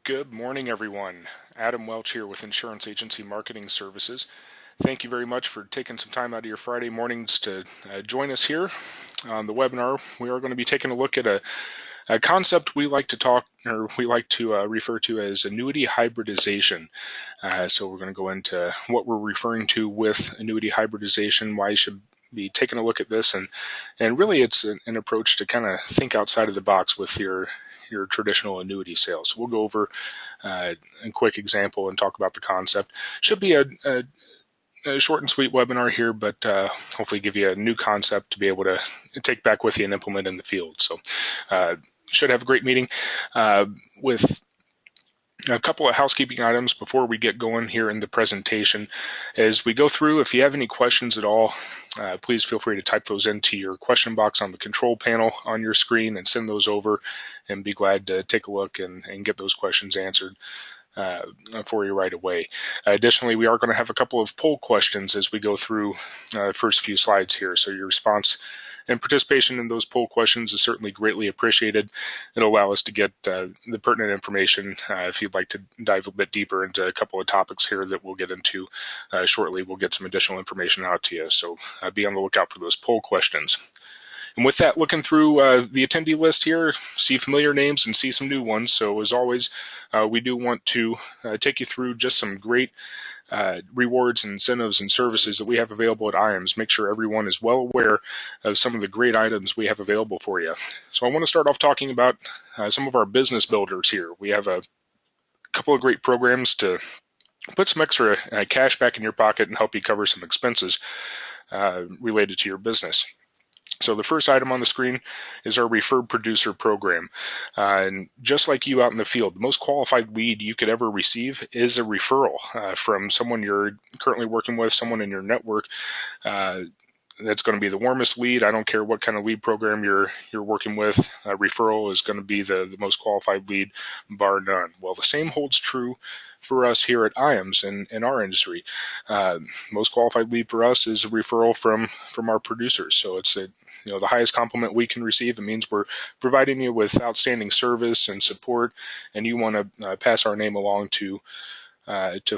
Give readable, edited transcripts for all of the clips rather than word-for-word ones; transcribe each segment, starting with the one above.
Good morning, everyone. Adam Welch here with Insurance Agency Marketing Services. Thank you very much for taking some time out of your Friday mornings to join us here on the webinar. We are going to be taking a look at a concept we like to refer to as annuity hybridization. So we're going to go into what we're referring to with annuity hybridization, why you should be taking a look at this, and really it's an approach to kind of think outside of the box with your traditional annuity sales. So we'll go over a quick example and talk about the concept. Should be a short and sweet webinar here, but hopefully give you a new concept to be able to take back with you and implement in the field. So should have a great meeting with a couple of housekeeping items before we get going here in the presentation. As we go through, if you have any questions at all, please feel free to type those into your question box on the control panel on your screen and send those over, and be glad to take a look and get those questions answered for you right away. Additionally, we are going to have a couple of poll questions as we go through the first few slides here. So your response and participation in those poll questions is certainly greatly appreciated. It'll allow us to get the pertinent information. If you'd like to dive a bit deeper into a couple of topics here that we'll get into shortly, we'll get some additional information out to you. So be on the lookout for those poll questions. And with that, looking through the attendee list here, see familiar names and see some new ones. So as always, we do want to take you through just some great rewards and incentives and services that we have available at IAMS. Make sure everyone is well aware of some of the great items we have available for you. So I want to start off talking about some of our business builders here. We have a couple of great programs to put some extra cash back in your pocket and help you cover some expenses related to your business. So the first item on the screen is our Referred Producer program. And just like you out in the field, the most qualified lead you could ever receive is a referral from someone you're currently working with, someone in your network. That's going to be the warmest lead. I don't care what kind of lead program you're working with. Referral is going to be the most qualified lead, bar none. Well, the same holds true for us here at IAMS in our industry. Most qualified lead for us is a referral from our producers. So it's the highest compliment we can receive. It means we're providing you with outstanding service and support, and you want to pass our name along to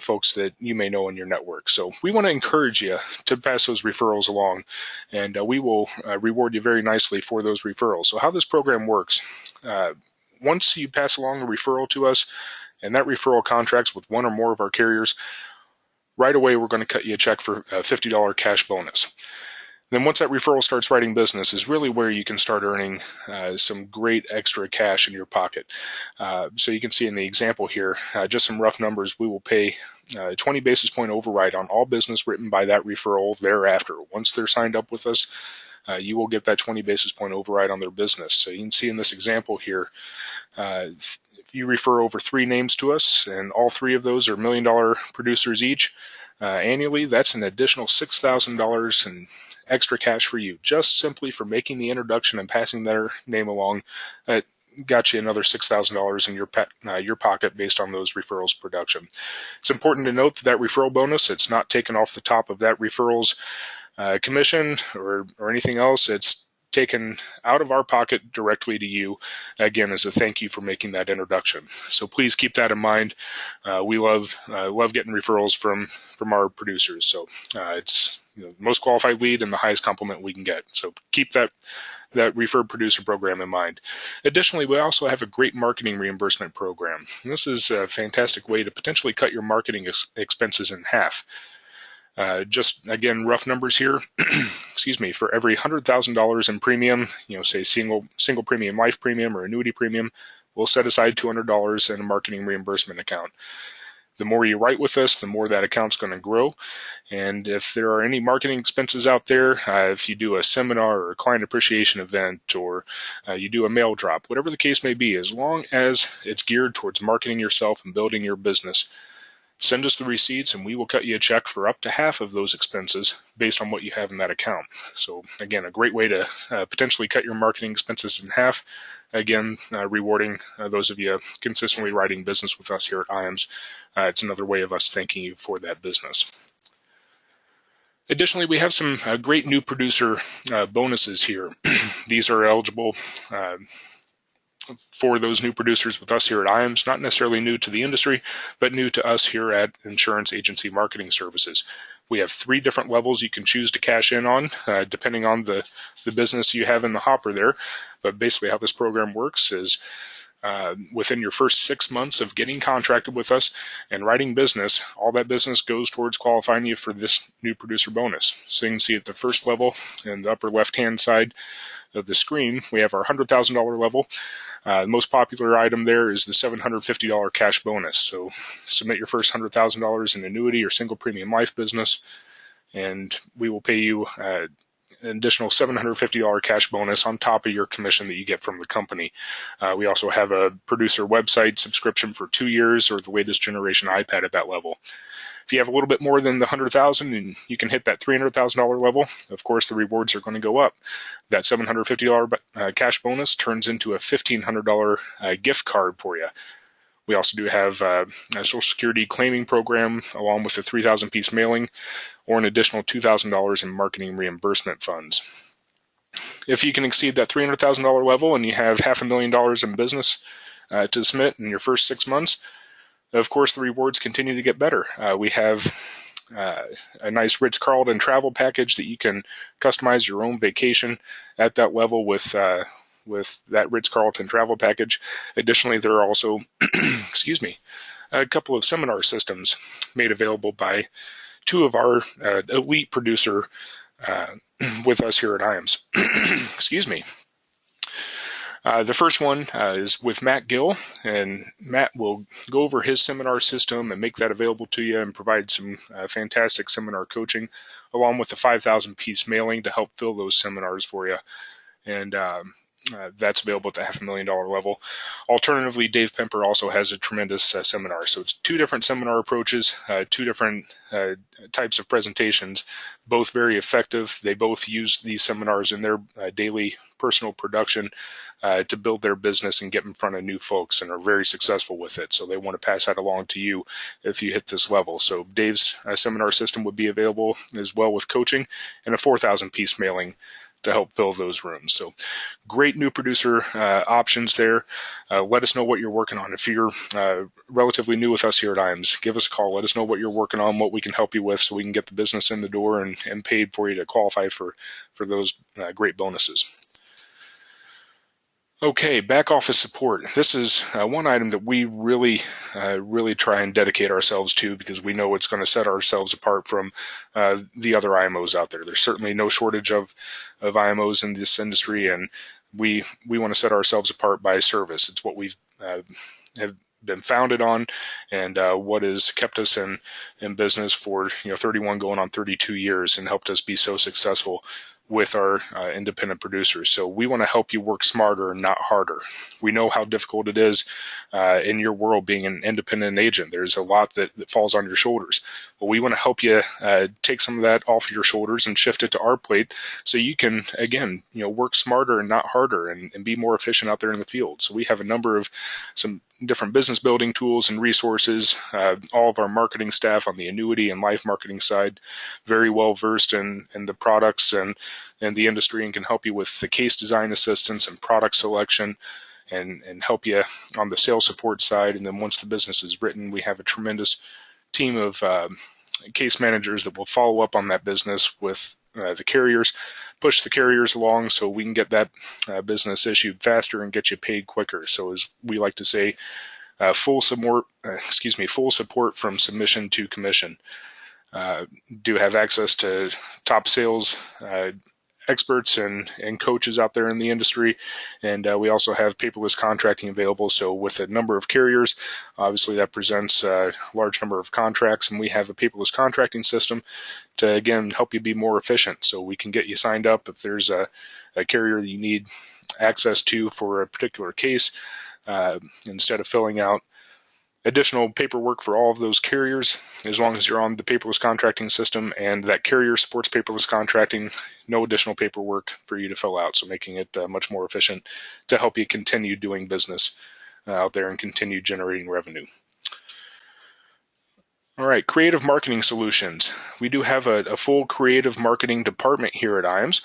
folks that you may know in your network. So we want to encourage you to pass those referrals along, and we will reward you very nicely for those referrals. So how this program works, once you pass along a referral to us, and that referral contracts with one or more of our carriers, right away we're going to cut you a check for a $50 cash bonus. Then once that referral starts writing business is really where you can start earning some great extra cash in your pocket. So you can see in the example here, just some rough numbers, we will pay 20 basis point override on all business written by that referral thereafter. Once they're signed up with us, you will get that 20 basis point override on their business. So you can see in this example here, if you refer over 3 names to us, and all 3 of those are $1 million producers each, annually, that's an additional $6,000 in extra cash for you, just simply for making the introduction and passing their name along. Got you another $6,000 in your pocket based on those referrals production. It's important to note that referral bonus, it's not taken off the top of that referrals commission or anything else. It's taken out of our pocket directly to you, again, as a thank you for making that introduction. So please keep that in mind. We love getting referrals from our producers. So it's the most qualified lead and the highest compliment we can get. So keep that Referred Producer program in mind. Additionally, we also have a great marketing reimbursement program. And this is a fantastic way to potentially cut your marketing expenses in half. Just again, rough numbers here. Excuse me. For every $100,000 in premium, say single premium life premium or annuity premium, we'll set aside $200 in a marketing reimbursement account. The more you write with us, the more that account's going to grow. And if there are any marketing expenses out there, if you do a seminar or a client appreciation event, or you do a mail drop, whatever the case may be, as long as it's geared towards marketing yourself and building your business, send us the receipts and we will cut you a check for up to half of those expenses based on what you have in that account. So again, a great way to potentially cut your marketing expenses in half. Again, rewarding those of you consistently writing business with us here at IAMS. It's another way of us thanking you for that business. Additionally, we have some great new producer bonuses here. These are eligible for those new producers with us here at IAMS, not necessarily new to the industry, but new to us here at Insurance Agency Marketing Services. We have 3 different levels you can choose to cash in on, depending on the business you have in the hopper there. But basically how this program works is within your first 6 months of getting contracted with us and writing business, all that business goes towards qualifying you for this new producer bonus. So you can see at the first level in the upper left-hand side of the screen, we have our $100,000 level. The most popular item there is the $750 cash bonus. So submit your first $100,000 in annuity or single premium life business, and we will pay you an additional $750 cash bonus on top of your commission that you get from the company. We also have a producer website subscription for 2 years or the latest generation iPad at that level. If you have a little bit more than the $100,000 and you can hit that $300,000 level, of course the rewards are going to go up. That $750 cash bonus turns into a $1,500 gift card for you. We also do have a Social Security claiming program along with a 3,000 piece mailing or an additional $2,000 in marketing reimbursement funds. If you can exceed that $300,000 level and you have $500,000 in business to submit in your first 6 months, of course, the rewards continue to get better. We have a nice Ritz-Carlton travel package that you can customize your own vacation at that level with that Ritz-Carlton travel package. Additionally, there are also, a couple of seminar systems made available by 2 of our elite producer with us here at IAMS. The first one is with Matt Gill, and Matt will go over his seminar system and make that available to you and provide some fantastic seminar coaching along with the 5,000 piece mailing to help fill those seminars for you. And that's available at the $500,000 level. Alternatively, Dave Pemper also has a tremendous seminar. So it's 2 different seminar approaches, 2 different types of presentations, both very effective. They both use these seminars in their daily personal production to build their business and get in front of new folks, and are very successful with it. So they want to pass that along to you if you hit this level. So Dave's seminar system would be available as well with coaching and a 4,000 piece mailing to help fill those rooms. So great new producer options there. Let us know what you're working on. If you're relatively new with us here at IAMS, give us a call. Let us know what you're working on, what we can help you with, so we can get the business in the door and paid for you to qualify for those great bonuses. Okay, back office support. This is one item that we really try and dedicate ourselves to, because we know it's going to set ourselves apart from the other IMOs out there. There's certainly no shortage of IMOs in this industry, and we want to set ourselves apart by service. It's what we've have been founded on, and what has kept us in business for 31 going on 32 years and helped us be so successful with our independent producers. So we want to help you work smarter and not harder. We know how difficult it is in your world being an independent agent. There's a lot that falls on your shoulders. But we want to help you take some of that off your shoulders and shift it to our plate, so you can, again, work smarter and not harder, and be more efficient out there in the field. So we have a number of some different business building tools and resources. All of our marketing staff on the annuity and life marketing side, very well versed in the products and the industry, and can help you with the case design assistance and product selection, and help you on the sales support side. And then once the business is written, we have a tremendous team of case managers that will follow up on that business with the carriers, push the carriers along so we can get that business issued faster and get you paid quicker. So as we like to say, full support from submission to commission. Do have access to top sales experts and coaches out there in the industry, and we also have paperless contracting available. So with a number of carriers, obviously that presents a large number of contracts, and we have a paperless contracting system to, again, help you be more efficient. So we can get you signed up if there's a carrier that you need access to for a particular case, instead of filling out additional paperwork for all of those carriers. As long as you're on the paperless contracting system and that carrier supports paperless contracting, no additional paperwork for you to fill out. So making it much more efficient to help you continue doing business out there and continue generating revenue. All right, creative marketing solutions. We do have a full creative marketing department here at IAMS,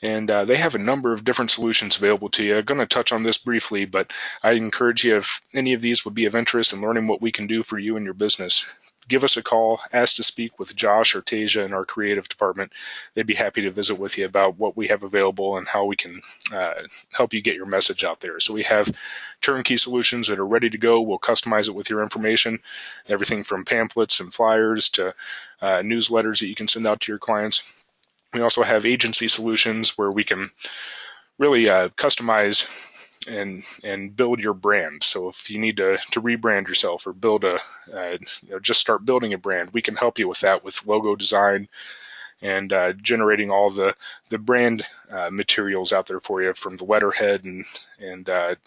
and they have a number of different solutions available to you. I'm going to touch on this briefly, but I encourage you, if any of these would be of interest in learning what we can do for you and your business, give us a call, ask to speak with Josh or Tasia in our creative department. They'd be happy to visit with you about what we have available and how we can help you get your message out there. So we have turnkey solutions that are ready to go. We'll customize it with your information, everything from pamphlets and flyers to newsletters that you can send out to your clients. We also have agency solutions where we can really customize and build your brand. So if you need to rebrand yourself or build just start building a brand, we can help you with that, with logo design and generating all the brand materials out there for you, from the letterhead and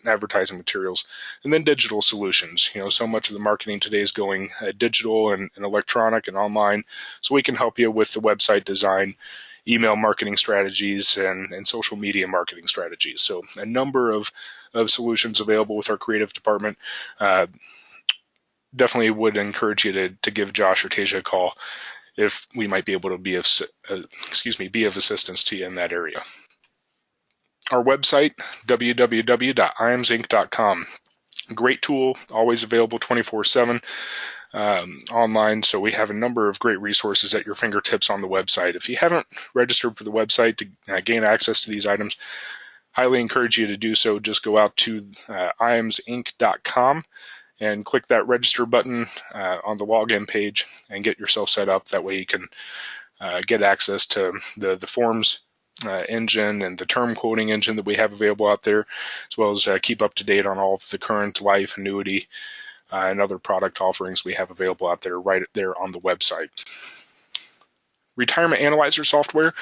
advertising materials. And then digital solutions. So much of the marketing today is going digital and electronic and online. So we can help you with the website design, email marketing strategies, and social media marketing strategies. So a number of solutions available with our creative department. Definitely would encourage you to give Josh or Tasia a call if we might be able to be of assistance to you in that area. Our website, www.iamsinc.com. Great tool, always available 24/7 online. So we have a number of great resources at your fingertips on the website. If you haven't registered for the website to gain access to these items, highly encourage you to do so. Just go out to iamsinc.com and click that register button on the login page and get yourself set up. That way you can get access to the forms engine and the term quoting engine that we have available out there, as well as keep up to date on all of the current life, annuity, and other product offerings we have available out there right there on the website. Retirement Analyzer software.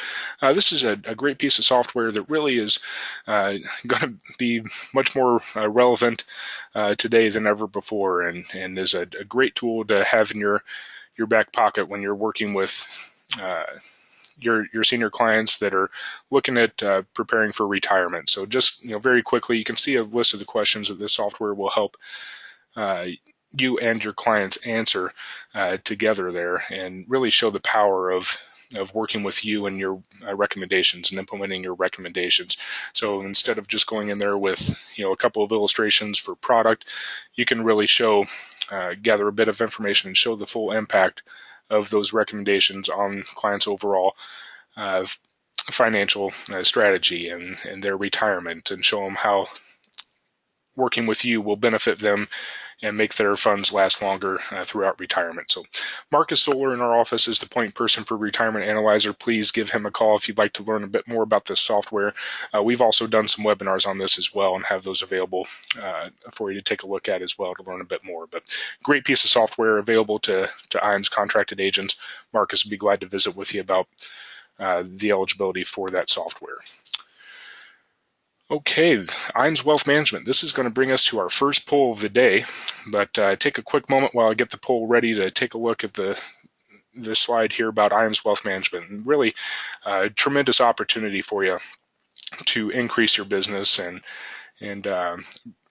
This is a great piece of software that really is going to be much more relevant today than ever before, and is a great tool to have in your back pocket when you're working with your senior clients that are looking at preparing for retirement. So just very quickly, you can see a list of the questions that this software will help you and your clients answer together there, and really show the power of working with you and your recommendations and implementing your recommendations. So instead of just going in there with a couple of illustrations for product, you can really gather a bit of information and show the full impact of those recommendations on clients' overall financial strategy and their retirement, and show them how working with you will benefit them and make their funds last longer throughout retirement. So Marcus Solar in our office is the point person for Retirement Analyzer. Please give him a call if you'd like to learn a bit more about this software. We've also done some webinars on this as well and have those available for you to take a look at as well to learn a bit more. But great piece of software available to IAMS contracted agents. Marcus would be glad to visit with you about the eligibility for that software. Okay, IAMS Wealth Management. This is going to bring us to our first poll of the day, but take a quick moment while I get the poll ready to take a look at this slide here about IAMS Wealth Management. And really, tremendous opportunity for you to increase your business and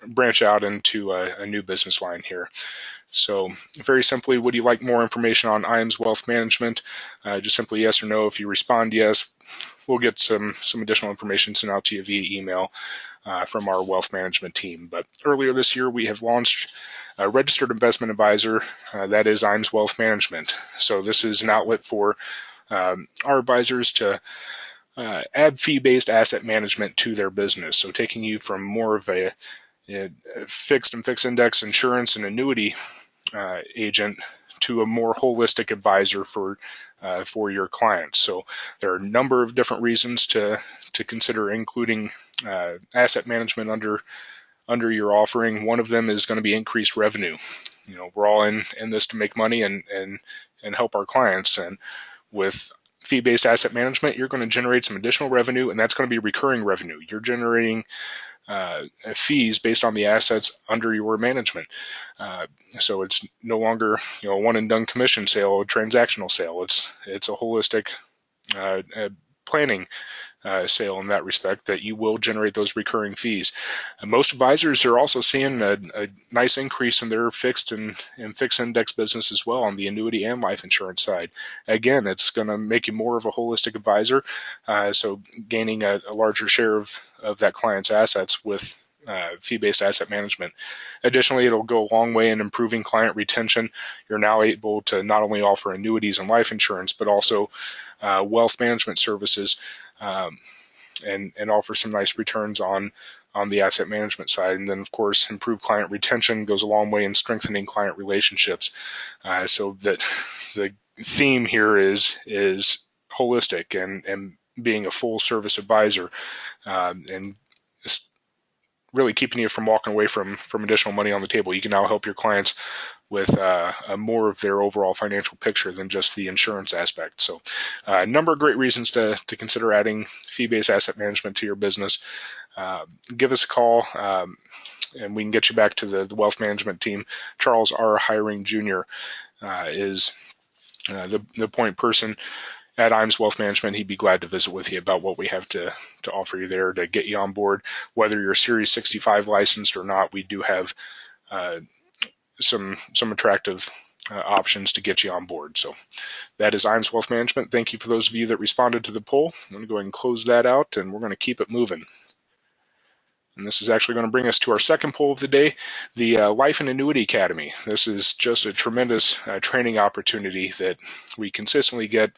branch out into a new business line here. So very simply, would you like more information on IAMS Wealth Management? Just simply yes or no. If you respond yes, we'll get some additional information sent out to you via email from our wealth management team. But earlier this year, we have launched a registered investment advisor, that is IAMS Wealth Management. So this is an outlet for our advisors to add fee-based asset management to their business. So taking you from more of a fixed and fixed index insurance and annuity agent to a more holistic advisor for your clients. So there are a number of different reasons to consider including asset management under your offering. One of them is going to be increased revenue. We're all in this to make money and help our clients. And with fee-based asset management, you're going to generate some additional revenue, and that's going to be recurring revenue. You're generating fees based on the assets under your management. So it's no longer a one and done commission sale or transactional sale. It's a holistic planning sale in that respect, that you will generate those recurring fees. And most advisors are also seeing a nice increase in their fixed and fixed index business as well on the annuity and life insurance side. Again, it's going to make you more of a holistic advisor, so gaining a larger share of that client's assets with fee-based asset management. Additionally, it'll go a long way in improving client retention. You're now able to not only offer annuities and life insurance, but also wealth management services, and offer some nice returns on the asset management side. And then, of course, improved client retention goes a long way in strengthening client relationships. So that the theme here is holistic and being a full service advisor, and really keeping you from walking away from additional money on the table. You can now help your clients with more of their overall financial picture than just the insurance aspect. So a number of great reasons to consider adding fee-based asset management to your business. Give us a call, and we can get you back to the wealth management team. Charles R. Hiring Jr. Is the point person at IAMS Wealth Management. He'd be glad to visit with you about what we have to offer you there to get you on board. Whether you're Series 65 licensed or not, we do have some attractive options to get you on board. So that is IAMS Wealth Management. Thank you for those of you that responded to the poll. I'm going to go ahead and close that out, and we're going to keep it moving. And this is actually going to bring us to our second poll of the day, the Life and Annuity Academy. This is just a tremendous training opportunity that we consistently get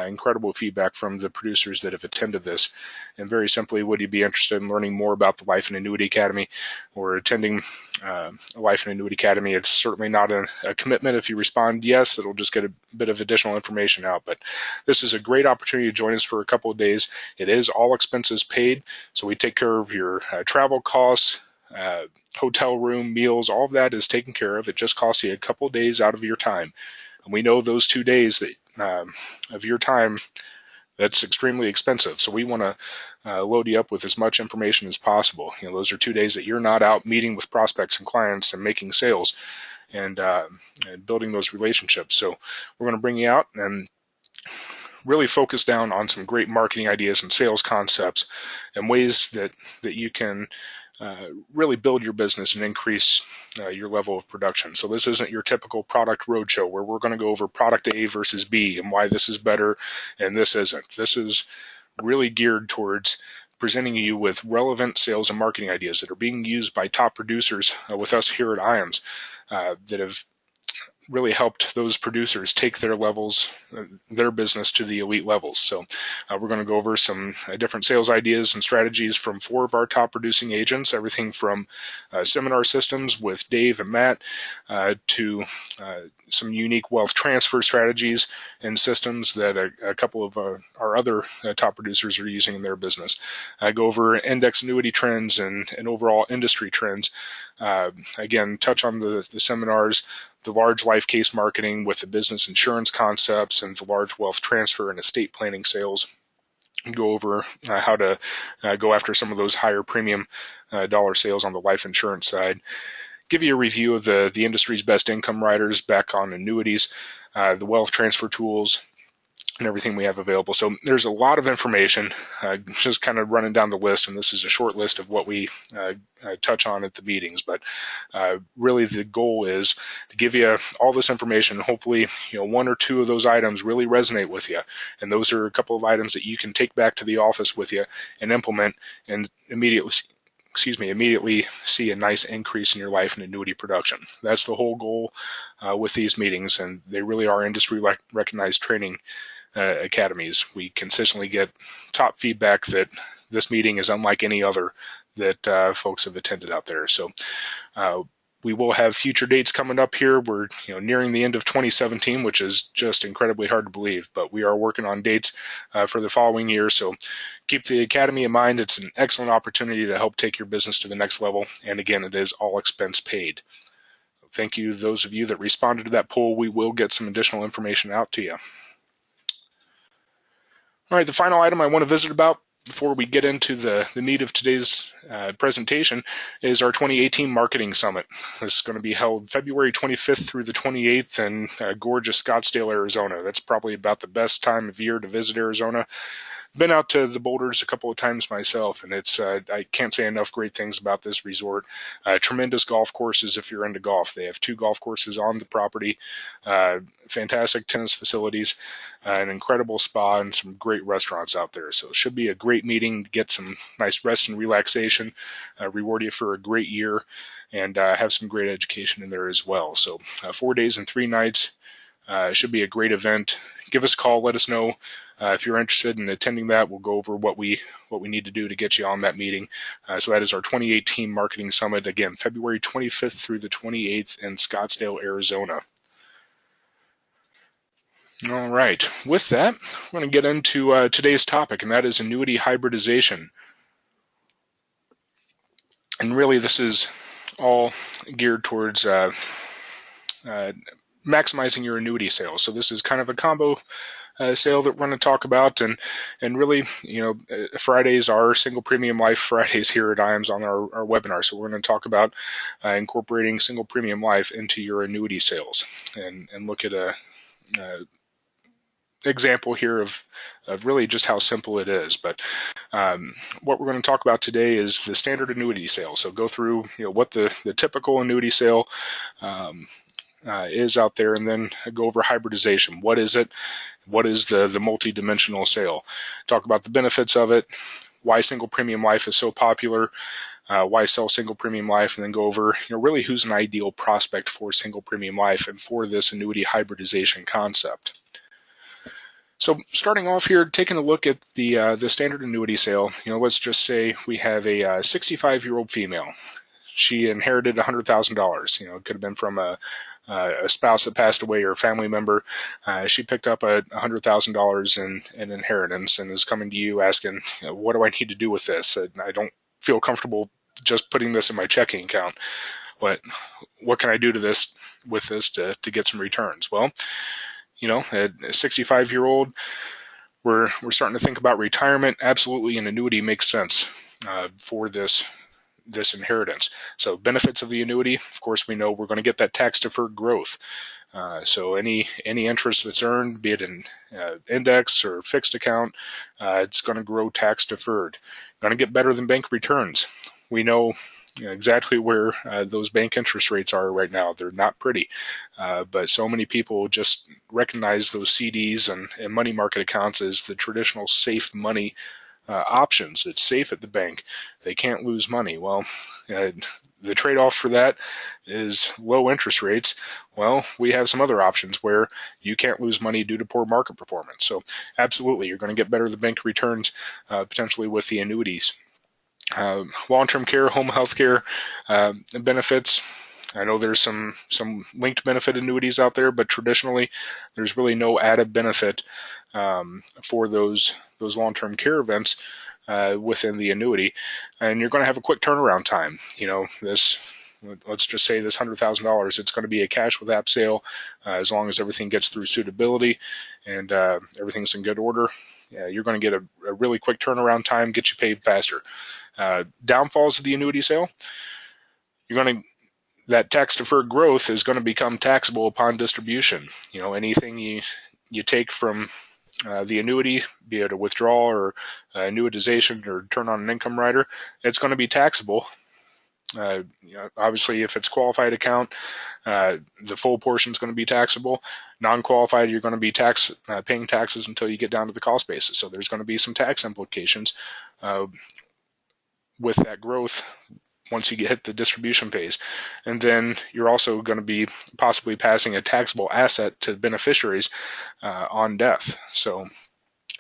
incredible feedback from the producers that have attended this. And very simply, would you be interested in learning more about the Life and Annuity Academy or attending a Life and Annuity Academy? It's certainly not a commitment. If you respond yes, it'll just get a bit of additional information out. But this is a great opportunity to join us for a couple of days. It is all expenses paid, so we take care of your travel costs, hotel room, meals, all of that is taken care of. It just costs you a couple of days out of your time. And we know those 2 days that of your time, that's extremely expensive. So we want to load you up with as much information as possible. Those are 2 days that you're not out meeting with prospects and clients and making sales and building those relationships. So we're going to bring you out and really focus down on some great marketing ideas and sales concepts and ways that you can really build your business and increase your level of production. So this isn't your typical product roadshow where we're going to go over product A versus B and why this is better and this isn't. This is really geared towards presenting you with relevant sales and marketing ideas that are being used by top producers with us here at IAMS that have really helped those producers take their levels, their business to the elite levels. So we're going to go over some different sales ideas and strategies from 4 of our top producing agents, everything from seminar systems with Dave and Matt to some unique wealth transfer strategies and systems that a couple of our other top producers are using in their business. I go over index annuity trends and overall industry trends. Again, touch on the seminars, the large life case marketing with the business insurance concepts and the large wealth transfer and estate planning sales. Go over how to go after some of those higher premium dollar sales on the life insurance side. Give you a review of the industry's best income riders back on annuities, the wealth transfer tools, and everything we have available. So there's a lot of information, just kind of running down the list, and this is a short list of what we touch on at the meetings. But really the goal is to give you all this information. Hopefully, 1 or 2 of those items really resonate with you. And those are a couple of items that you can take back to the office with you and implement and immediately see a nice increase in your life and annuity production. That's the whole goal with these meetings, and they really are industry recognized training academies. We consistently get top feedback that this meeting is unlike any other that folks have attended out there. So we will have future dates coming up here. We're nearing the end of 2017, which is just incredibly hard to believe, but we are working on dates for the following year. So keep the Academy in mind. It's an excellent opportunity to help take your business to the next level. And again, it is all expense paid. Thank you to those of you that responded to that poll. We will get some additional information out to you. All right, the final item I want to visit about before we get into the meat of today's presentation is our 2018 Marketing Summit. This is going to be held February 25th through the 28th in gorgeous Scottsdale, Arizona. That's probably about the best time of year to visit Arizona. been out to the Boulders a couple of times myself, and it's I can't say enough great things about this resort. Tremendous golf courses if you're into golf. They have 2 golf courses on the property, fantastic tennis facilities, an incredible spa, and some great restaurants out there. So it should be a great meeting, get some nice rest and relaxation, reward you for a great year, and have some great education in there as well. So 4 days and 3 nights. Should be a great event. Give us a call. Let us know if you're interested in attending that. We'll go over what we need to do to get you on that meeting. So that is our 2018 Marketing Summit. Again, February 25th through the 28th in Scottsdale, Arizona. All right. With that, we're going to get into today's topic, and that is annuity hybridization. And really, this is all geared towards maximizing your annuity sales. So this is kind of a combo sale that we're going to talk about, and really, Fridays are single premium life Fridays here at IAMS on our webinar. So we're going to talk about incorporating single premium life into your annuity sales, and look at a example here of really just how simple it is. But what we're going to talk about today is the standard annuity sale. So go through what the typical annuity sale is out there, and then go over hybridization. What is it? What is the multi-dimensional sale? Talk about the benefits of it, why single premium life is so popular, why sell single premium life, and then go over really who's an ideal prospect for single premium life and for this annuity hybridization concept. So starting off here, taking a look at the standard annuity sale, let's just say we have a 65-year-old female. She inherited $100,000. It could have been from a spouse that passed away or a family member. She picked up $100,000 in inheritance and is coming to you asking, what do I need to do with this? I don't feel comfortable just putting this in my checking account. What can I do with this to get some returns? Well, at a 65-year-old, we're starting to think about retirement. Absolutely, an annuity makes sense for this inheritance. So benefits of the annuity, of course, we know we're going to get that tax-deferred growth. So any interest that's earned, be it an index or fixed account, it's going to grow tax-deferred. Going to get better than bank returns. We know exactly where those bank interest rates are right now. They're not pretty, but so many people just recognize those CDs and money market accounts as the traditional safe money options. It's safe at the bank. They can't lose money. Well, the trade-off for that is low interest rates. Well, we have some other options where you can't lose money due to poor market performance. So absolutely, you're going to get better than bank returns potentially with the annuities. Long-term care, home health care benefits. I know there's some linked benefit annuities out there, but traditionally there's really no added benefit for those long-term care events within the annuity, and you're going to have a quick turnaround time. Let's just say this $100,000, it's going to be a cash with app sale as long as everything gets through suitability and everything's in good order. You're going to get a really quick turnaround time, get you paid faster. Downfalls of the annuity sale, that tax-deferred growth is going to become taxable upon distribution. Anything you take from the annuity, be it a withdrawal or annuitization or turn on an income rider, it's going to be taxable. Obviously, if it's qualified account, the full portion is going to be taxable. Non-qualified, you're going to be paying taxes until you get down to the cost basis. So there's going to be some tax implications with that growth once you hit the distribution phase. And then you're also going to be possibly passing a taxable asset to beneficiaries on death. So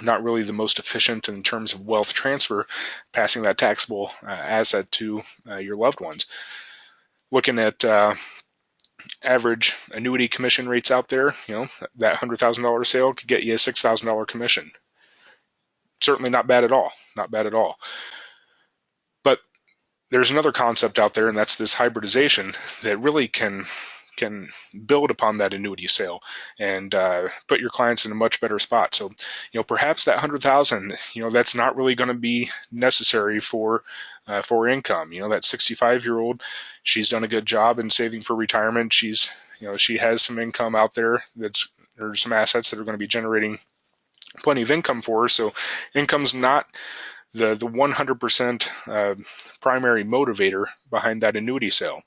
not really the most efficient in terms of wealth transfer, passing that taxable asset to your loved ones. Looking at average annuity commission rates out there, that $100,000 sale could get you a $6,000 commission. Certainly not bad at all. Not bad at all. But there's another concept out there, and that's this hybridization that really can build upon that annuity sale and put your clients in a much better spot. So, perhaps that $100,000, that's not really going to be necessary for income. That 65-year-old, she's done a good job in saving for retirement. She has some income out there or some assets that are going to be generating plenty of income for her. So income's not the 100% primary motivator behind that annuity sale.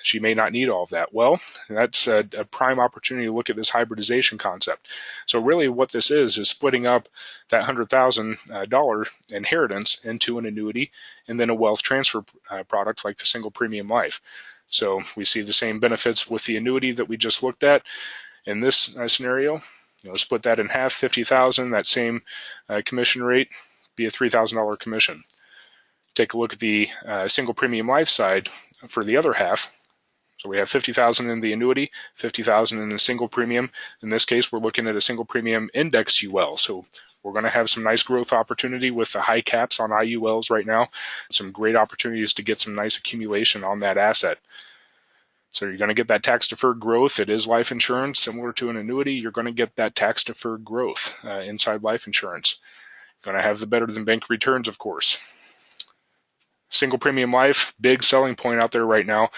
She may not need all of that. Well, that's a prime opportunity to look at this hybridization concept. So really what this is splitting up that $100,000 inheritance into an annuity and then a wealth transfer product like the single premium life. So we see the same benefits with the annuity that we just looked at in this scenario. Split that in half, $50,000, that same commission rate, be a $3,000 commission. Take a look at the single premium life side for the other half. So we have $50,000 in the annuity, $50,000 in the single premium. In this case, we're looking at a single premium index UL. So we're going to have some nice growth opportunity with the high caps on IULs right now. Some great opportunities to get some nice accumulation on that asset. So you're going to get that tax-deferred growth. It is life insurance. Similar to an annuity, you're going to get that tax-deferred growth inside life insurance. You're going to have the better than bank returns, of course. Single premium life, big selling point out there right now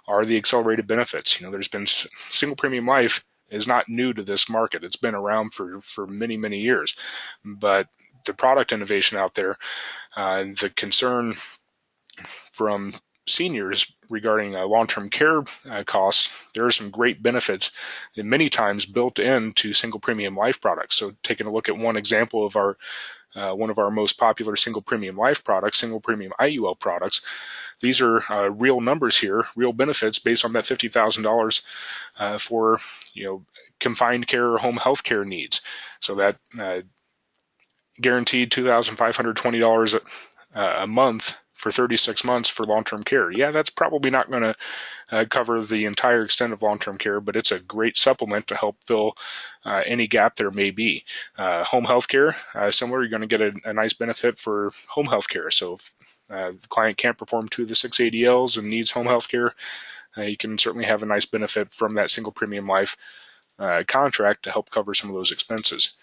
are the accelerated benefits. There's been single premium life is not new to this market. It's been around for many, many years. But the product innovation out there, the concern from seniors regarding long-term care costs, there are some great benefits and many times built into single premium life products. So taking a look at one example of our one of our most popular single premium life products, single premium IUL products. These are real numbers here, real benefits based on that $50,000 for confined care or home health care needs. So that guaranteed $2,520 a month for 36 months for long-term care. Yeah, that's probably not going to cover the entire extent of long-term care, but it's a great supplement to help fill any gap there may be. Home health care, similar, you're going to get a nice benefit for home health care. So if the client can't perform 2 of the 6 ADLs and needs home health care, you can certainly have a nice benefit from that single premium life contract to help cover some of those expenses.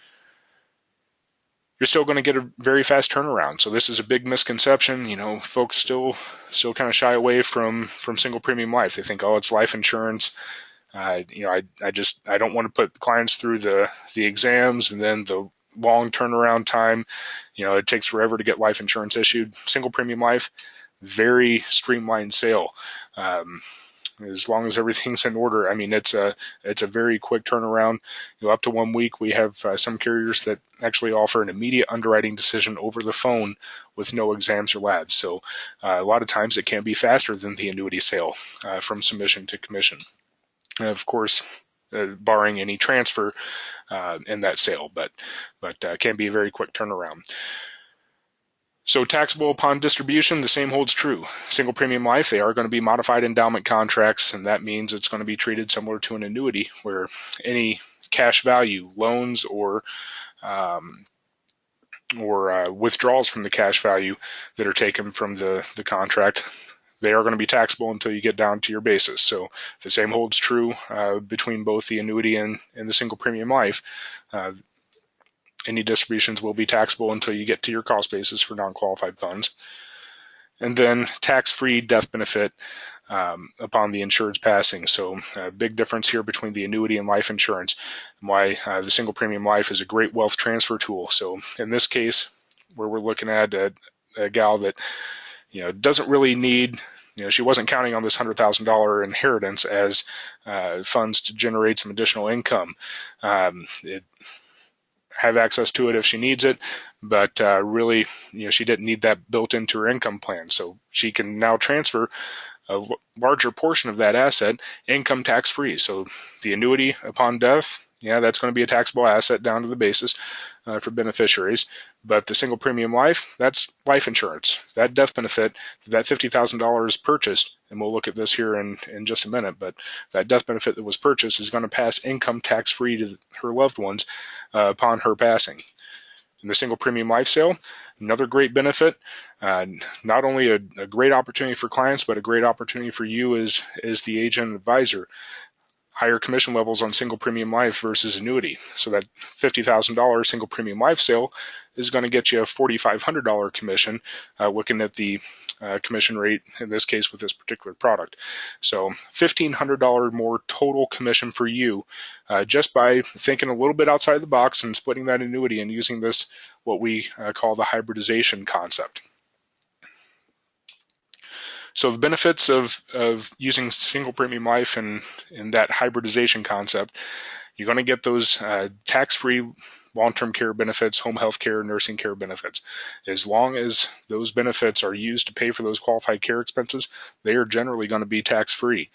You're still going to get a very fast turnaround. So this is a big misconception. Folks still kind of shy away from single premium life. They think, oh, it's life insurance. I don't want to put clients through the exams and then the long turnaround time. It takes forever to get life insurance issued. Single premium life, very streamlined sale. As long as everything's in order. I mean, it's a very quick turnaround. Up to 1 week. We have some carriers that actually offer an immediate underwriting decision over the phone with no exams or labs. So a lot of times it can be faster than the annuity sale from submission to commission. And of course, barring any transfer in that sale, but can be a very quick turnaround. So taxable upon distribution, the same holds true. Single premium life, they are going to be modified endowment contracts, and that means it's going to be treated similar to an annuity, where any cash value, loans, or withdrawals from the cash value that are taken from the contract, they are going to be taxable until you get down to your basis. So the same holds true between both the annuity and the single premium life. Any distributions will be taxable until you get to your cost basis for non-qualified funds. And then tax-free death benefit upon the insured's passing. So a big difference here between the annuity and life insurance, and why the single premium life is a great wealth transfer tool. So in this case, where we're looking at a gal that doesn't really need, she wasn't counting on this $100,000 inheritance as funds to generate some additional income. Have access to it if she needs it, but really, she didn't need that built into her income plan. So she can now transfer a larger portion of that asset income tax free. So the annuity upon death, that's going to be a taxable asset down to the basis for beneficiaries. But the single premium life, that's life insurance. That death benefit, that $50,000 purchased, and we'll look at this here in just a minute, but that death benefit that was purchased is going to pass income tax free to her loved ones upon her passing. In the single premium life sale, another great benefit, not only a great opportunity for clients, but a great opportunity for you as the agent and advisor. higher commission levels on single premium life versus annuity. So that $50,000 single premium life sale is going to get you a $4,500 commission, looking at the commission rate in this case with this particular product. So $1,500 more total commission for you, just by thinking a little bit outside the box and splitting that annuity and using this, what we call the hybridization concept. So the benefits of using single premium life and that hybridization concept, you're going to get those tax-free long-term care benefits, home health care, nursing care benefits. As long as those benefits are used to pay for those qualified care expenses, they are generally going to be tax-free.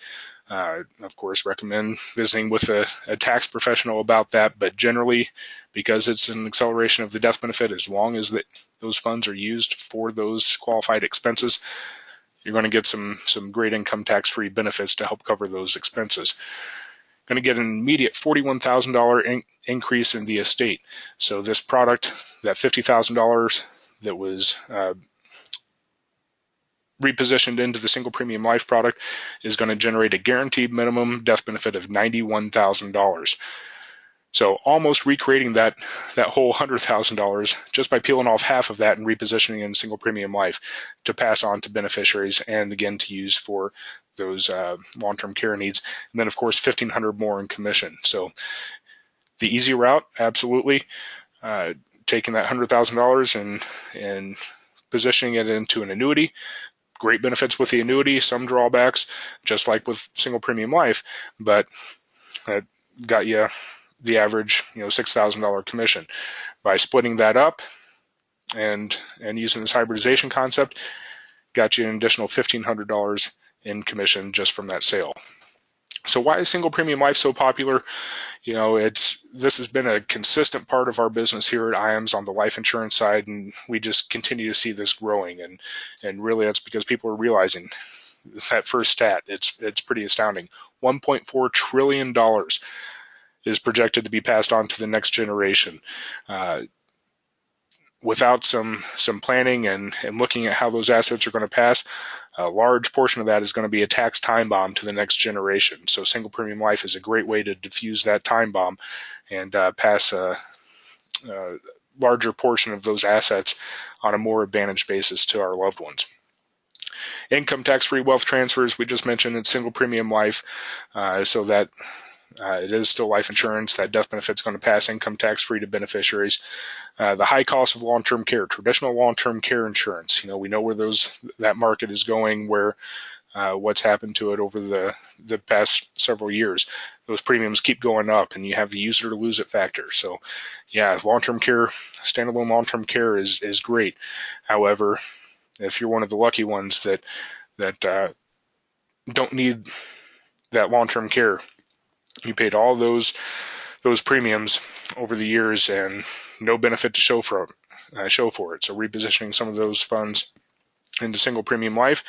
Of course, recommend visiting with a tax professional about that, but generally, because it's an acceleration of the death benefit, as long as those funds are used for those qualified expenses, you're going to get some great income tax-free benefits to help cover those expenses. Going to get an immediate $41,000 increase in the estate. So this product, that $50,000 that was repositioned into the single premium life product, is going to generate a guaranteed minimum death benefit of $91,000. So almost recreating that whole $100,000 just by peeling off half of that and repositioning in single premium life to pass on to beneficiaries and again to use for those long-term care needs. And then of course $1,500 more in commission. So the easy route, absolutely, taking that $100,000 and positioning it into an annuity. Great benefits with the annuity, some drawbacks, just like with single premium life, but got you the average, $6,000 commission. By splitting that up and using this hybridization concept, got you an additional $1,500 in commission just from that sale. So why is single premium life so popular? This has been a consistent part of our business here at IAMS on the life insurance side, and we just continue to see this growing. And really, that's because people are realizing that first stat. It's pretty astounding. $1.4 trillion is projected to be passed on to the next generation. Without some planning and looking at how those assets are going to pass, a large portion of that is going to be a tax time bomb to the next generation. So single premium life is a great way to diffuse that time bomb and pass a larger portion of those assets on a more advantaged basis to our loved ones. Income tax-free wealth transfers, we just mentioned in single premium life, so that it is still life insurance. That death benefit is going to pass income tax-free to beneficiaries. The high cost of long-term care, traditional long-term care insurance. We know where that market is going, where what's happened to it over the past several years. Those premiums keep going up, and you have the use it or lose it factor. So, yeah, long-term care, standalone long-term care is great. However, if you're one of the lucky ones that don't need that long-term care, you paid all those premiums over the years and no benefit to show for it. So repositioning some of those funds into single premium life,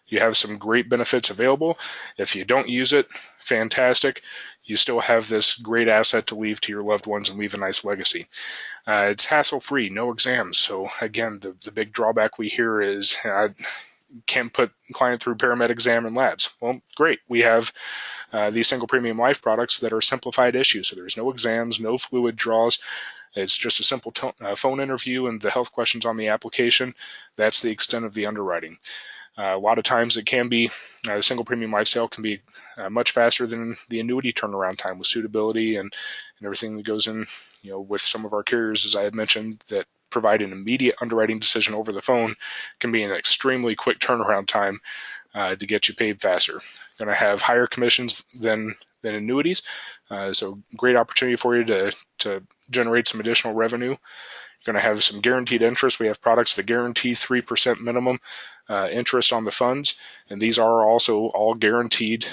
you have some great benefits available. If you don't use it, fantastic. You still have this great asset to leave to your loved ones and leave a nice legacy. It's hassle-free, no exams. So again, the big drawback we hear is can't put client through paramed exam and labs. Well, great. We have these single premium life products that are simplified issues. So there's no exams, no fluid draws. It's just a simple phone interview and the health questions on the application. That's the extent of the underwriting. A lot of times it can be, a single premium life sale can be much faster than the annuity turnaround time with suitability and everything that goes in, with some of our carriers, as I had mentioned, that provide an immediate underwriting decision over the phone, can be an extremely quick turnaround time to get you paid faster. Going to have higher commissions than annuities, so great opportunity for you to generate some additional revenue. Going to have some guaranteed interest. We have products that guarantee 3% minimum interest on the funds, and these are also all guaranteed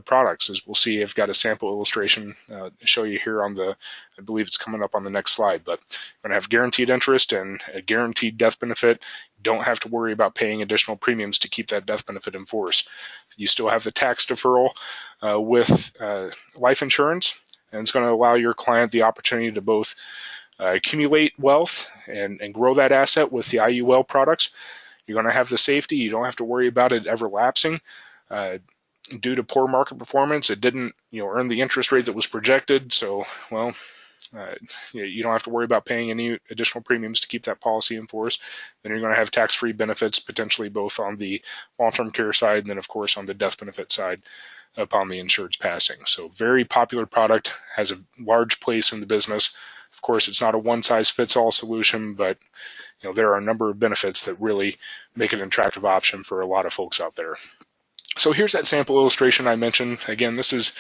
products. As we'll see, I've got a sample illustration to show you here I believe it's coming up on the next slide, but going to have guaranteed interest and a guaranteed death benefit. Don't have to worry about paying additional premiums to keep that death benefit in force. You still have the tax deferral with life insurance, and it's going to allow your client the opportunity to both accumulate wealth and grow that asset with the IUL products. You're going to have the safety. You don't have to worry about it ever lapsing. due to poor market performance, it didn't earn the interest rate that was projected. So, well, you don't have to worry about paying any additional premiums to keep that policy in force. Then you're going to have tax-free benefits potentially both on the long-term care side and then, of course, on the death benefit side upon the insured's passing. So very popular product, has a large place in the business. Of course, it's not a one-size-fits-all solution, but there are a number of benefits that really make it an attractive option for a lot of folks out there. So here's that sample illustration I mentioned. Again, this is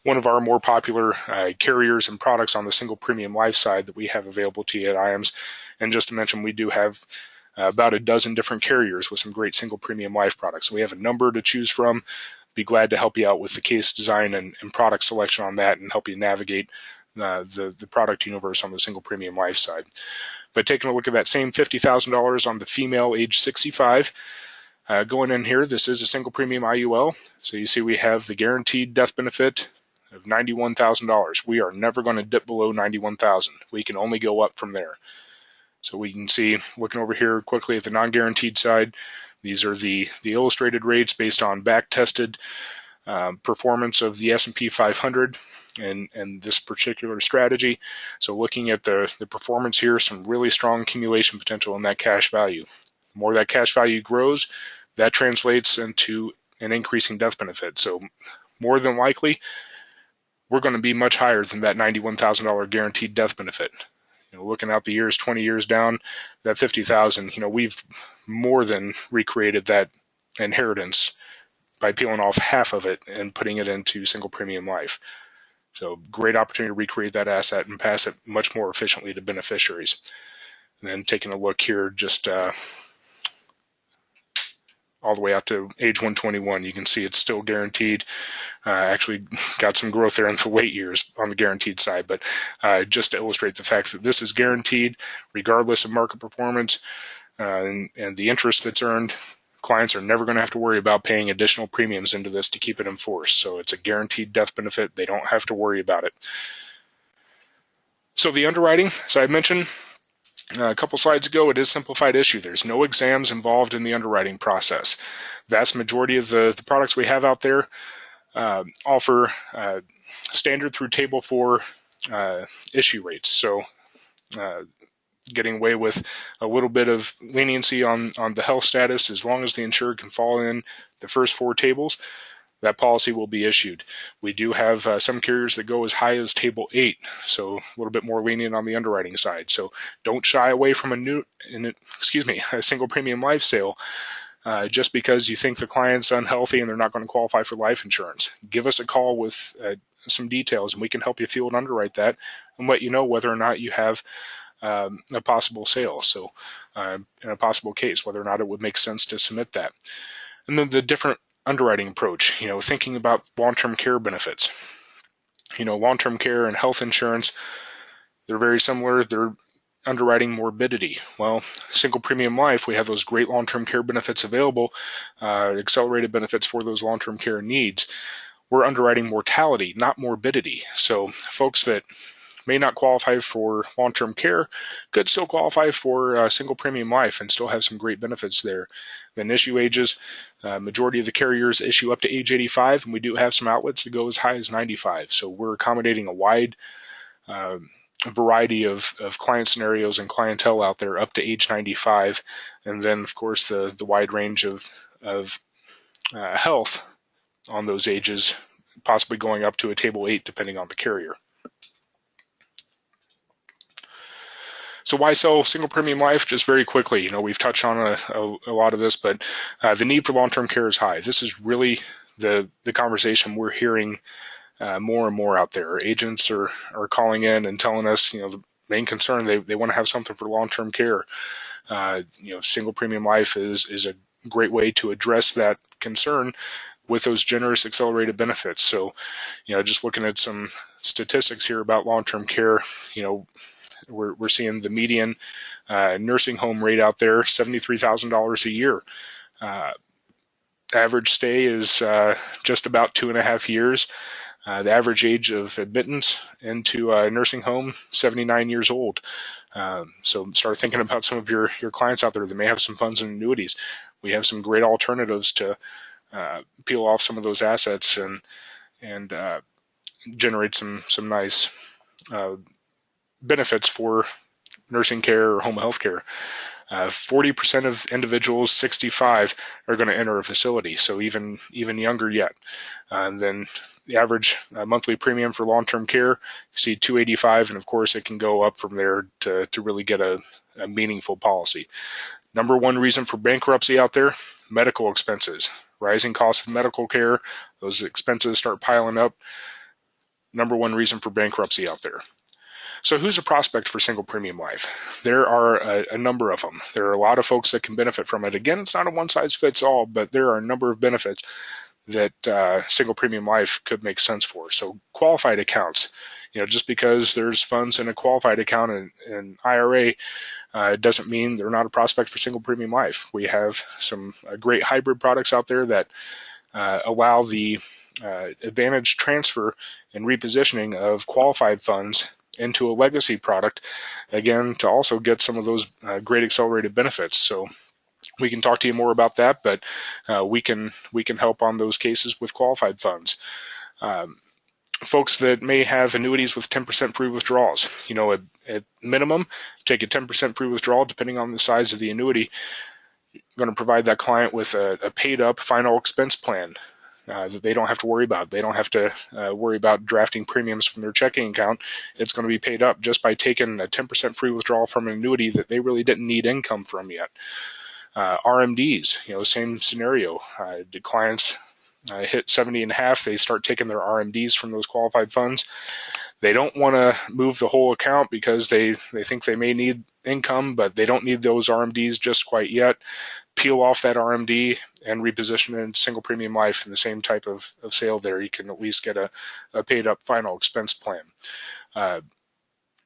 one of our more popular carriers and products on the single premium life side that we have available to you at IAMS. And just to mention, we do have about a dozen different carriers with some great single premium life products. So we have a number to choose from. Be glad to help you out with the case design and product selection on that and help you navigate the product universe on the single premium life side. But taking a look at that same $50,000 on the female age 65, going in here, this is a single premium IUL. So you see we have the guaranteed death benefit of $91,000. We are never going to dip below $91,000. We can only go up from there. So we can see, looking over here quickly at the non-guaranteed side, these are the illustrated rates based on back-tested performance of the S&P 500 and this particular strategy. So looking at the performance here, some really strong accumulation potential in that cash value. The more that cash value grows, that translates into an increasing death benefit. So more than likely, we're going to be much higher than that $91,000 guaranteed death benefit. Looking out the years, 20 years down, that $50,000, we've more than recreated that inheritance by peeling off half of it and putting it into single premium life. So great opportunity to recreate that asset and pass it much more efficiently to beneficiaries. And then taking a look here, just all the way out to age 121, you can see it's still guaranteed. Actually got some growth there in the late years on the guaranteed side, but just to illustrate the fact that this is guaranteed regardless of market performance and the interest that's earned. Clients are never going to have to worry about paying additional premiums into this to keep it in force. So it's a guaranteed death benefit. They don't have to worry about it. So the underwriting, as I mentioned a couple slides ago, it is simplified issue. There's no exams involved in the underwriting process. Vast majority of the products we have out there offer standard through table 4 issue rates. So getting away with a little bit of leniency on the health status, as long as the insured can fall in the first 4 tables, that policy will be issued. We do have some carriers that go as high as table 8, so a little bit more lenient on the underwriting side. So don't shy away from a single premium life sale just because you think the client's unhealthy and they're not going to qualify for life insurance. Give us a call with some details and we can help you field underwrite that and let you know whether or not you have a possible sale. So in a possible case, whether or not it would make sense to submit that. And then the different underwriting approach, thinking about long-term care benefits. Long-term care and health insurance, they're very similar. They're underwriting morbidity. Well, single premium life, we have those great long-term care benefits available, accelerated benefits for those long-term care needs. We're underwriting mortality, not morbidity. So folks that may not qualify for long-term care could still qualify for single premium life and still have some great benefits there. Then issue ages, majority of the carriers issue up to age 85, and we do have some outlets that go as high as 95. So we're accommodating a wide variety of client scenarios and clientele out there up to age 95. And then, of course, the wide range of health on those ages, possibly going up to a table 8 depending on the carrier. So why sell single premium life? Just very quickly, we've touched on a lot of this, but the need for long-term care is high. This is really the conversation we're hearing more and more out there. Agents are calling in and telling us, the main concern, they want to have something for long-term care. Single premium life is a great way to address that concern with those generous accelerated benefits. So, just looking at some statistics here about long-term care, we're seeing the median nursing home rate out there, $73,000 a year. Average stay is just about 2.5 years. The average age of admittance into a nursing home, 79 years old. So start thinking about some of your clients out there that may have some funds and annuities. We have some great alternatives to peel off some of those assets and generate some nice benefits for nursing care or home health care. 40% of individuals 65 are going to enter a facility, so even younger yet. And then the average monthly premium for long-term care, you see $285, and of course it can go up from there to really get a meaningful policy. Number one reason for bankruptcy out there, medical expenses. Rising costs of medical care, those expenses start piling up. Number one reason for bankruptcy out there. So who's a prospect for single premium life? There are a number of them. There are a lot of folks that can benefit from it. Again, it's not a one-size-fits-all, but there are a number of benefits that single premium life could make sense for. So qualified accounts, just because there's funds in a qualified account in IRA, it doesn't mean they're not a prospect for single premium life. We have some great hybrid products out there that allow the advantage transfer and repositioning of qualified funds into a legacy product, again, to also get some of those great accelerated benefits. So we can talk to you more about that, but we can help on those cases with qualified funds. Folks that may have annuities with 10% free withdrawals, at minimum, take a 10% free withdrawal depending on the size of the annuity. You're going to provide that client with a paid up final expense plan that they don't have to worry about. They don't have to worry about drafting premiums from their checking account. It's going to be paid up just by taking a 10% free withdrawal from an annuity that they really didn't need income from yet. RMDs, same scenario. The clients hit 70 and a half, they start taking their RMDs from those qualified funds. They don't want to move the whole account because they think they may need income, but they don't need those RMDs just quite yet. Peel off that RMD and reposition it in single premium life in the same type of sale there. You can at least get a paid up final expense plan.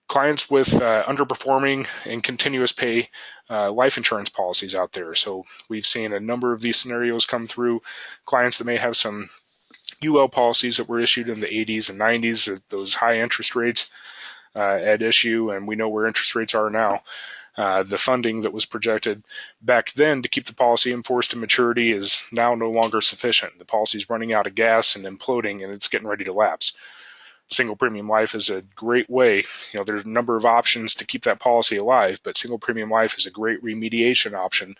Clients with underperforming and continuous pay life insurance policies out there. So we've seen a number of these scenarios come through. Clients that may have some UL policies that were issued in the 80s and 90s at those high interest rates at issue, and we know where interest rates are now. The funding that was projected back then to keep the policy in force to maturity is now no longer sufficient. The policy is running out of gas and imploding, and it's getting ready to lapse. Single premium life is a great way. There's a number of options to keep that policy alive, but single premium life is a great remediation option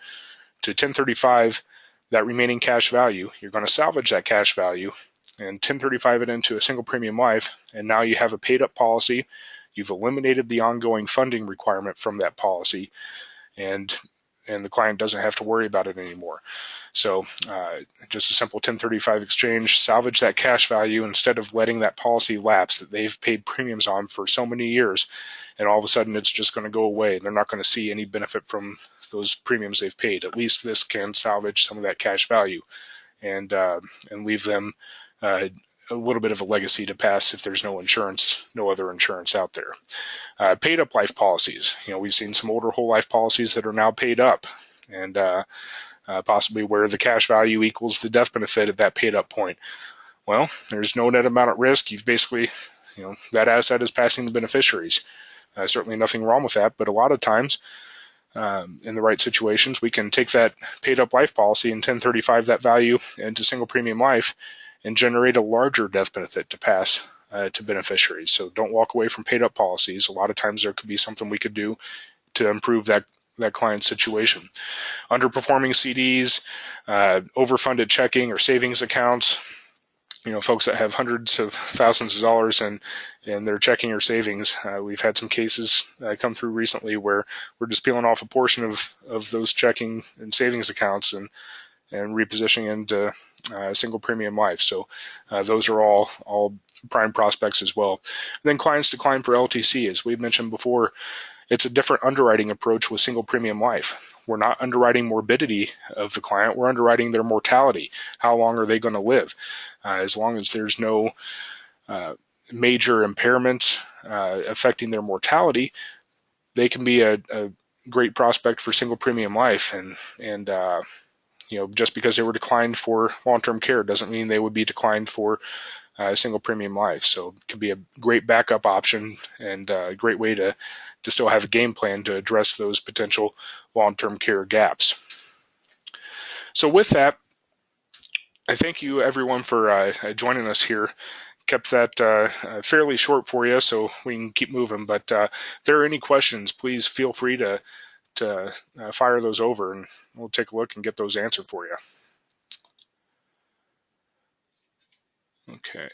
to 1035 that remaining cash value. You're going to salvage that cash value and 1035 it into a single premium life, and now you have a paid up policy. You've eliminated the ongoing funding requirement from that policy, and the client doesn't have to worry about it anymore. So just a simple 1035 exchange, salvage that cash value instead of letting that policy lapse that they've paid premiums on for so many years, and all of a sudden it's just going to go away. They're not going to see any benefit from those premiums they've paid. At least this can salvage some of that cash value and leave them a little bit of a legacy to pass if there's no other insurance out there. Paid up life policies. We've seen some older whole life policies that are now paid up, and possibly where the cash value equals the death benefit at that paid up point. Well, there's no net amount at risk. You've basically, that asset is passing the beneficiaries. Certainly nothing wrong with that, but a lot of times in the right situations, we can take that paid up life policy and 1035 that value into single premium life and generate a larger death benefit to pass to beneficiaries. So don't walk away from paid up policies. A lot of times there could be something we could do to improve that client's situation. Underperforming CDs, overfunded checking or savings accounts, folks that have hundreds of thousands of dollars in their checking or savings. We've had some cases come through recently where we're just peeling off a portion of those checking and savings accounts and repositioning into single premium life. So those are all prime prospects as well. And then clients decline for LTC. As we've mentioned before, it's a different underwriting approach with single premium life. We're not underwriting morbidity of the client. We're underwriting their mortality. How long are they going to live? As long as there's no major impairments affecting their mortality, they can be a great prospect for single premium life. And just because they were declined for long-term care doesn't mean they would be declined for single premium life. So it can be a great backup option and a great way to still have a game plan to address those potential long-term care gaps. So with that, I thank you everyone for joining us here. Kept that fairly short for you so we can keep moving, but if there are any questions, please feel free to fire those over and we'll take a look and get those answered for you. Okay.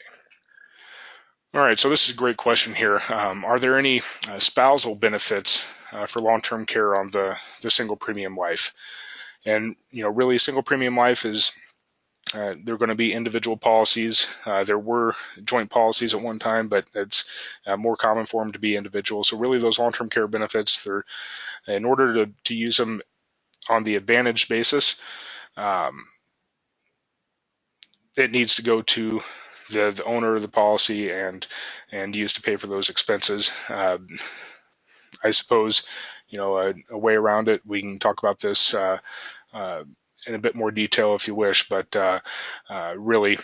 All right, so this is a great question here. Are there any spousal benefits for long-term care on the single premium life? And really, single premium life is they're going to be individual policies. There were joint policies at one time, but it's more common for them to be individual. So really, those long-term care benefits, they're in order to use them on the advantage basis, it needs to go to the owner of the policy and used to pay for those expenses. I suppose, a way around it, we can talk about this in a bit more detail if you wish, but really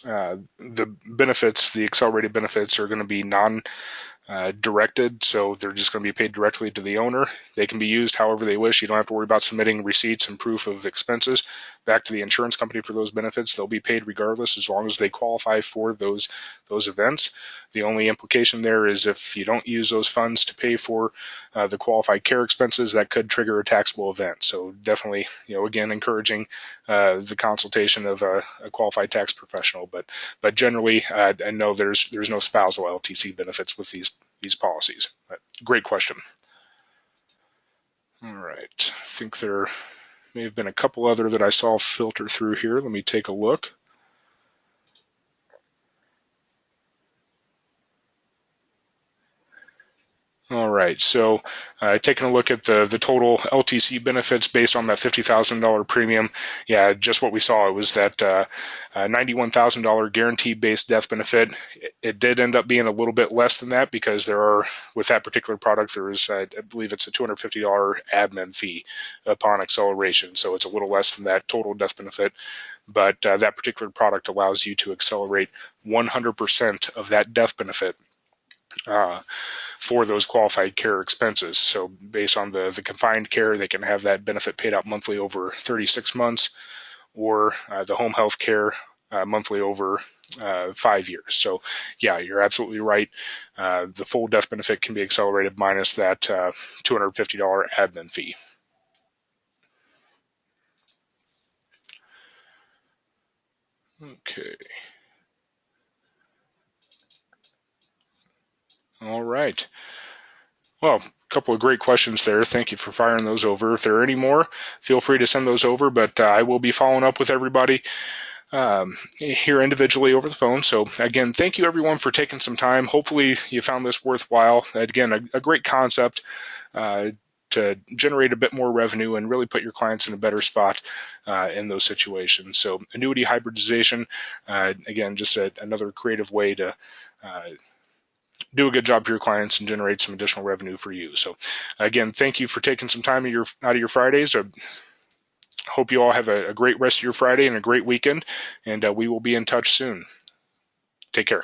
the benefits, the accelerated benefits are going to be non-directed, so they're just going to be paid directly to the owner. They can be used however they wish. You don't have to worry about submitting receipts and proof of expenses back to the insurance company for those benefits. They'll be paid regardless as long as they qualify for those events. The only implication there is if you don't use those funds to pay for the qualified care expenses, that could trigger a taxable event. So definitely, again, encouraging the consultation of a qualified tax professional. But generally, I know there's no spousal LTC benefits with these policies. Great question. All right, I think there may have been a couple other that I saw filter through here. Let me take a look. All right, so taking a look at the total LTC benefits based on that $50,000 premium, yeah, just what we saw, it was that $91,000 guarantee-based death benefit. It did end up being a little bit less than that because with that particular product, there is, I believe it's a $250 admin fee upon acceleration, so it's a little less than that total death benefit. But that particular product allows you to accelerate 100% of that death benefit for those qualified care expenses. So based on the confined care, they can have that benefit paid out monthly over 36 months, or the home health care monthly over 5 years. So yeah, you're absolutely right. The full death benefit can be accelerated minus that $250 admin fee. Okay. All right. Well, a couple of great questions there. Thank you for firing those over. If there are any more, feel free to send those over, but I will be following up with everybody here individually over the phone. So again, thank you everyone for taking some time. Hopefully you found this worthwhile. Again, a great concept to generate a bit more revenue and really put your clients in a better spot in those situations. So annuity hybridization, again, just another creative way to do a good job for your clients and generate some additional revenue for you. So again, thank you for taking some time out of your Fridays. I hope you all have a great rest of your Friday and a great weekend, and we will be in touch soon. Take care.